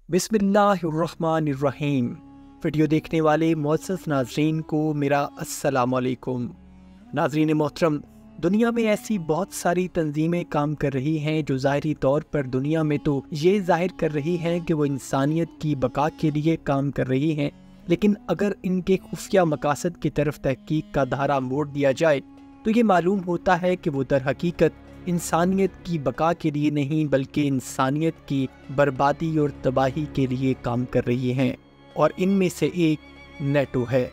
बिस्मिल्लाहिर्रहमानिर्रहीम। वीडियो देखने वाले मुअज़्ज़ज़ नाज़रीन को मेरा अस्सलाम वालेकुम। नाज़रीन मोहतरम, दुनिया में ऐसी बहुत सारी तंजीमें काम कर रही हैं जो ज़ाहिरी तौर पर दुनिया में तो ये ज़ाहिर कर रही हैं कि वो इंसानियत की बका के लिए काम कर रही हैं, लेकिन अगर इनके खुफिया मकासद की तरफ तहकीक का धारा मोड़ दिया जाए तो ये मालूम होता है कि वो दर हकीकत इंसानियत की बका के लिए नहीं बल्कि इंसानियत की बर्बादी और तबाही के लिए काम कर रही हैं, और इनमें से एक नेटो है।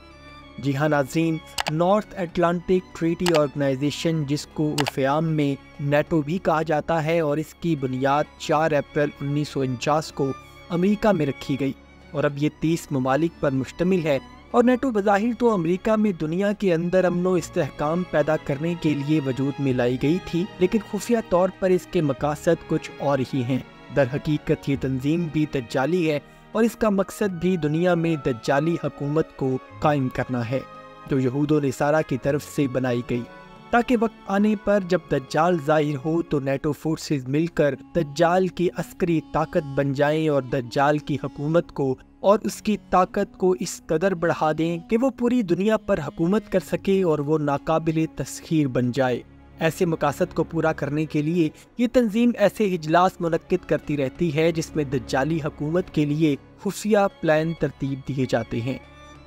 जी हाँ नाज़रीन, नॉर्थ अटलांटिक ट्रीटी ऑर्गेनाइजेशन, जिसको उर्फ़-ए-आम में नेटो भी कहा जाता है, और इसकी बुनियाद 4 अप्रैल 1949 को अमेरिका में रखी गई और अब ये 30 ममालिक पर मुश्तमिल है। और नेटो बज़ाहिर तो अमेरिका में दुनिया के अंदर अमन व इस्तेहकाम पैदा करने के लिए वजूद में लाई गई थी, लेकिन खुफिया तौर पर इसके मकासद कुछ और ही हैं। दर हकीकत ये तंजीम भी दज्जाली है और इसका मकसद भी दुनिया में दज्जाली हुकूमत को कायम करना है, जो यहूद व नसारा की तरफ से बनाई गई, ताकि वक्त आने पर जब दज्जाल ज़ाहिर हो तो नेटो फोर्सेस मिलकर दज्जाल की अस्करी ताकत बन जाएं और दज्जाल की हुकूमत को और उसकी ताकत को इस कदर बढ़ा दें कि वो पूरी दुनिया पर हुकूमत कर सके और वो नाकाबिल तस्खीर बन जाए। ऐसे मकासद को पूरा करने के लिए ये तंजीम ऐसे इजलास मुनक्किद करती रहती है जिसमें दज्जाली हुकूमत के लिए खुफिया प्लान तरतीब दिए जाते हैं,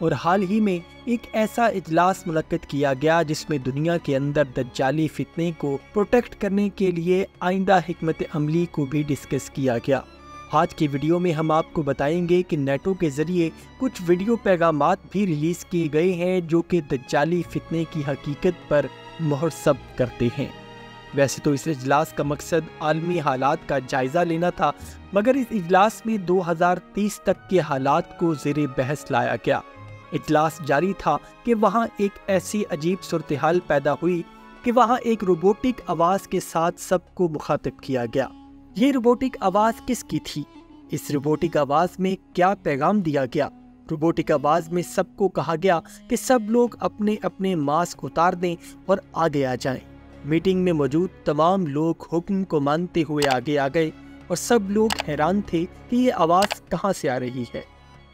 और हाल ही में एक ऐसा इजलास मुनक्किद किया गया जिसमें दुनिया के अंदर दज्जाली फितने को प्रोटेक्ट करने के लिए आइंदा हिकमत अमली को भी डिस्कस किया गया। आज की वीडियो में हम आपको बताएंगे कि नेटो के जरिए कुछ वीडियो पैगामात भी रिलीज किए गए हैं जो कि दज्जाली फितने की हकीकत पर मोहर सब्त करते हैं। वैसे तो इस इजलास का मकसद आलमी हालात का जायजा लेना था, मगर इस इजलास में 2030 तक के हालात को ज़ेरे बहस लाया गया। इजलास जारी था कि वहाँ एक ऐसी अजीब सूरत हाल पैदा हुई कि वहाँ एक रोबोटिक आवाज़ के साथ सबको मुखातिब किया गया। ये रोबोटिक आवाज़ किसकी थी? इस रोबोटिक आवाज़ में क्या पैगाम दिया गया? रोबोटिक आवाज़ में सबको कहा गया कि सब लोग अपने अपने मास्क उतार दें और आगे आ जाएं। मीटिंग में मौजूद तमाम लोग हुक्म को मानते हुए आगे आ गए और सब लोग हैरान थे कि ये आवाज़ कहाँ से आ रही है।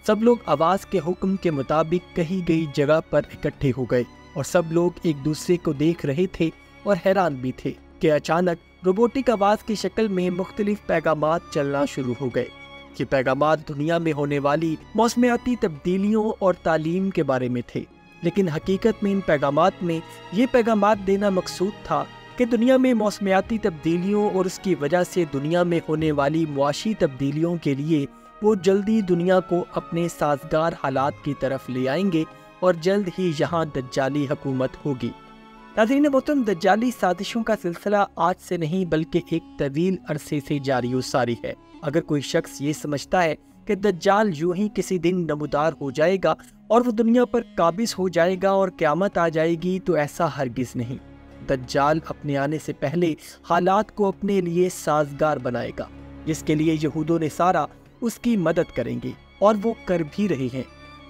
सब लोग आवाज़ के हुक्म के मुताबिक कही गई जगह पर इकट्ठे हो गए और सब लोग एक दूसरे को देख रहे थे और हैरान भी थे कि अचानक रोबोटिक आवाज़ की शक्ल में मुख्तलिफ पैगामात चलना शुरू हो गए। ये पैगामात दुनिया में होने वाली मौसमियाती तब्दीलियों और तालीम के बारे में थे, लेकिन हकीकत में इन पैगामात में ये पैगामात देना मकसूद था कि दुनिया में मौसमियाती तब्दीलियों और उसकी वजह से दुनिया में होने वाली मुआशी तब्दीलियों के लिए वो जल्दी दुनिया को अपने साजगार हालात की तरफ ले आएंगे और जल्द ही यहाँ दज्जाली हुकूमत होगी। नाज़रीन मोहतरम, दज्जाली साजिशों का सिलसिला आज से नहीं बल्कि एक तवील अरसे से जारी व सारी है। अगर कोई शख्स ये समझता है कि दज्जाल यूं ही किसी दिन नमूदार हो जाएगा और वो दुनिया पर काबिज हो जाएगा और क़यामत आ जाएगी, तो ऐसा हरगिज़ नहीं। दज्जाल अपने आने से पहले हालात को अपने लिए साजगार बनाएगा, जिसके लिए यहूद व नसारा उसकी मदद करेंगे और वो कर भी रहे हैं।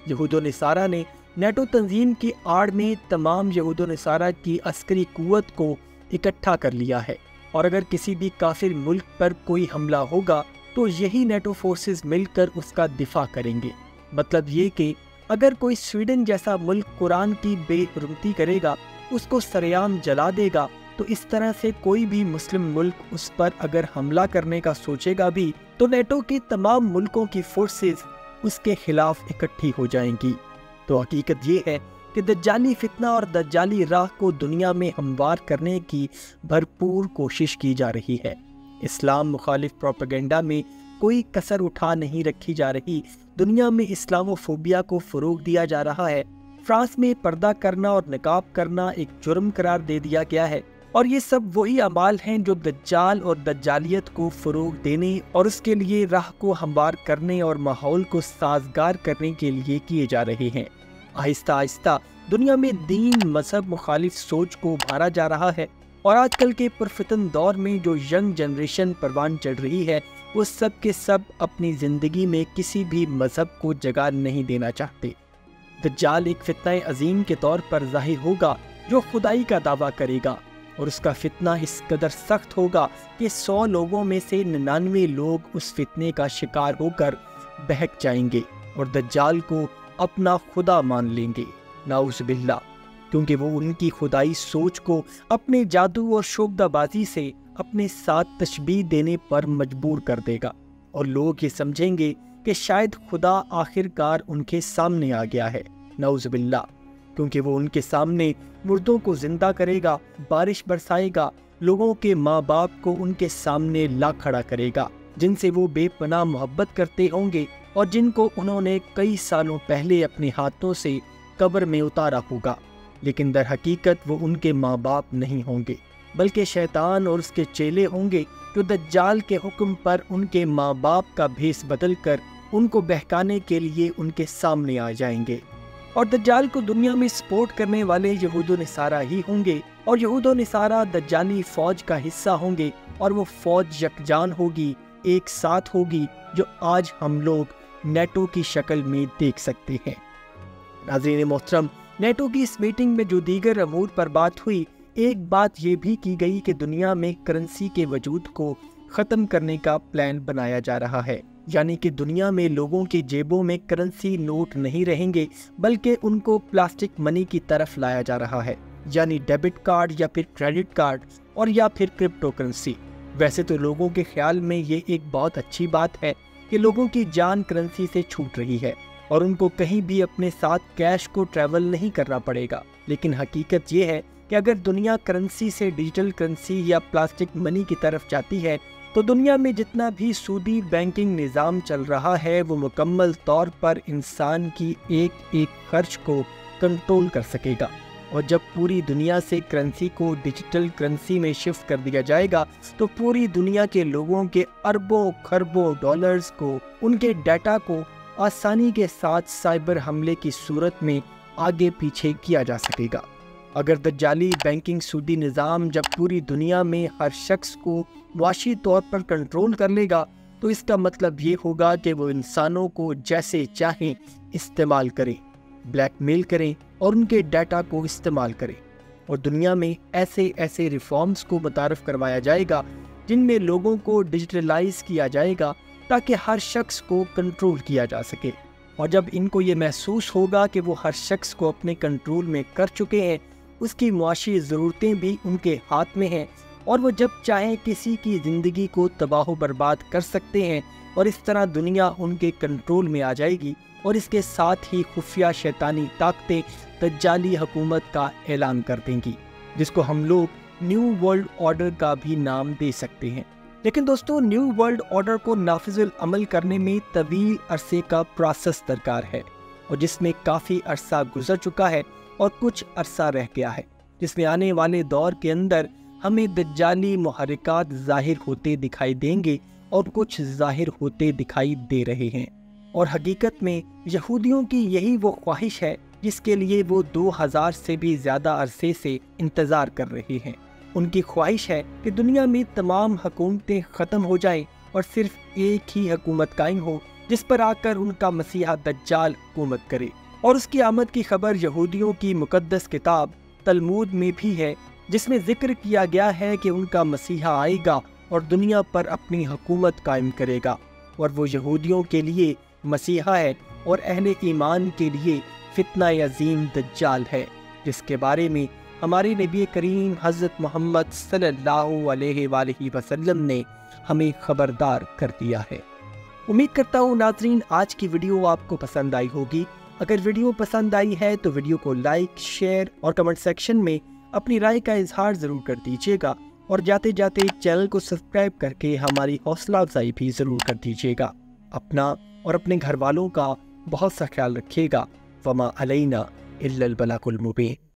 यहूद व नसारा ने नेटो तंजीम की आड़ में तमाम यहूद व नसारा की अस्करी कुव्वत को इकट्ठा कर लिया है, और अगर किसी भी काफिर मुल्क पर कोई हमला होगा तो यही नेटो फोर्सेस मिलकर उसका दिफा करेंगे। मतलब ये कि अगर कोई स्वीडन जैसा मुल्क कुरान की बेहुरमती करेगा, उसको सरेआम जला देगा, तो इस तरह से कोई भी मुस्लिम मुल्क उस पर अगर हमला करने का सोचेगा भी तो नेटो के तमाम मुल्कों की फोर्सेस उसके खिलाफ इकट्ठी हो जाएंगी। तो हकीकत ये है कि दज्जाली फितना और दज्जाली राह को दुनिया में हमवार करने की भरपूर कोशिश की जा रही है। इस्लाम मुखालिफ प्रोपेगेंडा में कोई कसर उठा नहीं रखी जा रही। दुनिया में इस्लामोफोबिया को फ़रोग दिया जा रहा है। फ्रांस में पर्दा करना और निकाब करना एक जुर्म करार दे दिया गया है, और ये सब वही अमाल हैं जो दज्जाल और दज्जालियत को फ़रोग देने और उसके लिए राह को हमवार करने और माहौल को साजगार करने के लिए किए जा रहे हैं। आहिस्ता आहिस्ता दुनिया में दीन मजहब मुखालिफ सोच को उभारा जा रहा है, और आजकल के पुरफितन दौर में जो यंग जनरेशन परवान चढ़ रही है, वो सब के सब अपनी ज़िंदगी में किसी भी मजहब को जगह नहीं देना चाहते। दज्जाल एक फितना अजीम के तौर पर ज़ाहिर होगा जो खुदाई का दावा करेगा, और उसका फितना इस कदर सख्त होगा कि 100 लोगों में से 99 लोग उस फितने का शिकार होकर بہک جائیں گے اور دجال کو اپنا خدا مان لیں گے، نعوذ باللہ، کیونکہ وہ ان کی خدائی سوچ کو اپنے جادو اور شعبدہ بازی سے اپنے ساتھ تشبیہ دینے پر مجبور کر دے گا، اور لوگ یہ سمجھیں گے کہ شاید خدا آخر کار ان کے سامنے آ گیا ہے، نعوذ باللہ، کیونکہ وہ ان کے سامنے مردوں کو زندہ کرے گا، بارش برسائے گا، لوگوں کے ماں باپ کو ان کے سامنے لا کھڑا کرے گا جن سے وہ بے پناہ محبت کرتے ہوں گے اور جن کو انہوں نے کئی سالوں پہلے اپنے ہاتھوں سے قبر میں اتارا ہوگا، لیکن در حقیقت وہ ان کے ماں باپ نہیں ہوں گے بلکہ شیطان اور اس کے چیلے ہوں گے جو دجال کے حکم پر ان کے ماں باپ کا بھیس بدل کر ان کو بہکانے کے لیے ان کے سامنے آ جائیں گے، اور دجال کو دنیا میں سپورٹ کرنے والے یہود و نصارہ ہی ہوں گے، اور یہود و نصارہ دجالی فوج کا حصہ ہوں گے، اور وہ فوج یکجان ہوگی، ایک ساتھ ہوگی، جو آج ہم لوگ نیٹو کی شکل میں دیکھ سکتے ہیں۔ ناظرین محترم، نیٹو کی اس میٹنگ میں جو دیگر امور پر بات ہوئی، ایک بات یہ بھی کی گئی کہ دنیا میں کرنسی کے وجود کو ختم کرنے کا پلان بنایا جا رہا ہے، یعنی کہ دنیا میں لوگوں کی جیبوں میں کرنسی نوٹ نہیں رہیں گے بلکہ ان کو پلاسٹک منی کی طرف لایا جا رہا ہے، یعنی ڈیبٹ کارڈ یا پھر کریڈٹ کارڈ اور یا پھر کرپٹو کرنسی۔ ویسے تو لوگوں کے خیال میں یہ ایک بہت اچھی بات ہے کہ لوگوں کی جان کرنسی سے چھوٹ رہی ہے اور ان کو کہیں بھی اپنے ساتھ کیش کو ٹریول نہیں کرنا پڑے گا، لیکن حقیقت یہ ہے کہ اگر دنیا کرنسی سے ڈیجیٹل کرنسی یا پلاسٹک منی کی طرف جاتی ہے تو دنیا میں جتنا بھی سودی بینکنگ نظام چل رہا ہے وہ مکمل طور پر انسان کی ایک ایک خرچ کو کنٹرول کر سکے گا، اور جب پوری دنیا سے کرنسی کو ڈیجیٹل کرنسی میں شفٹ کر دیا جائے گا تو پوری دنیا کے لوگوں کے اربوں خربوں ڈالرز کو، ان کے ڈیٹا کو آسانی کے ساتھ سائبر حملے کی صورت میں آگے پیچھے کیا جا سکے گا۔ اگر دجالی بینکنگ سودی نظام جب پوری دنیا میں ہر شخص کو معاشی طور پر کنٹرول کر لے گا تو اس کا مطلب یہ ہوگا کہ وہ انسانوں کو جیسے چاہیں استعمال کریں، بلیک میل کریں اور ان کے ڈیٹا کو استعمال کریں، اور دنیا میں ایسے ریفارمز کو متعارف کروایا جائے گا جن میں لوگوں کو ڈیجیٹلائز کیا جائے گا تاکہ ہر شخص کو کنٹرول کیا جا سکے، اور جب ان کو یہ محسوس ہوگا کہ وہ ہر شخص کو اپنے کنٹرول میں کر چکے ہیں، اس کی معاشی ضرورتیں بھی ان کے ہاتھ میں ہیں اور وہ جب چاہیں کسی کی زندگی کو تباہ و برباد کر سکتے ہیں، اور اس طرح دنیا ان کے کنٹرول میں آ جائے گی، اور اس کے ساتھ ہی خفیہ شیطانی طاقتیں دجالی حکومت کا اعلان کر دیں گی، جس کو ہم لوگ نیو ورلڈ آرڈر کا بھی نام دے سکتے ہیں۔ لیکن دوستو، نیو ورلڈ آرڈر کو نافذ العمل کرنے میں طویل عرصے کا پروسیس درکار ہے، اور جس میں کافی عرصہ گزر چکا ہے اور کچھ عرصہ رہ گیا ہے، جس میں آنے والے دور کے اندر ہمیں دجالی محرکات ظاہر ہوتے دکھائی دیں گے اور کچھ ظاہر ہوتے دکھائی دے رہے ہیں، اور حقیقت میں یہودیوں کی یہی وہ خواہش ہے جس کے لیے وہ 2000 سے بھی زیادہ عرصے سے انتظار کر رہے ہیں۔ ان کی خواہش ہے کہ دنیا میں تمام حکومتیں ختم ہو جائیں اور صرف ایک ہی حکومت قائم ہو جس پر آ کر ان کا مسیحا دجال حکومت کرے، اور اس کی آمد کی خبر یہودیوں کی مقدس کتاب تلمود میں بھی ہے، جس میں ذکر کیا گیا ہے کہ ان کا مسیحا آئے گا اور دنیا پر اپنی حکومت قائم کرے گا، اور وہ یہودیوں کے لیے مسیحا ہے اور اہل ایمان کے لیے فتنہ عظیم دجال ہے، جس کے بارے میں ہمارے نبی کریم حضرت محمد صلی اللہ علیہ وآلہ وسلم نے ہمیں خبردار کر دیا ہے۔ امید کرتا ہوں ناظرین آج کی ویڈیو آپ کو پسند آئی ہوگی۔ اگر ویڈیو پسند آئی ہے تو ویڈیو کو لائک، شیئر اور کمنٹ سیکشن میں اپنی رائے کا اظہار ضرور کر دیجیے گا، اور جاتے جاتے چینل کو سبسکرائب کر کے ہماری حوصلہ افزائی بھی ضرور کر دیجیے گا۔ اپنا اور اپنے گھر والوں کا بہت سا خیال رکھیے گا۔ وما علینا الا البلاغ المبین۔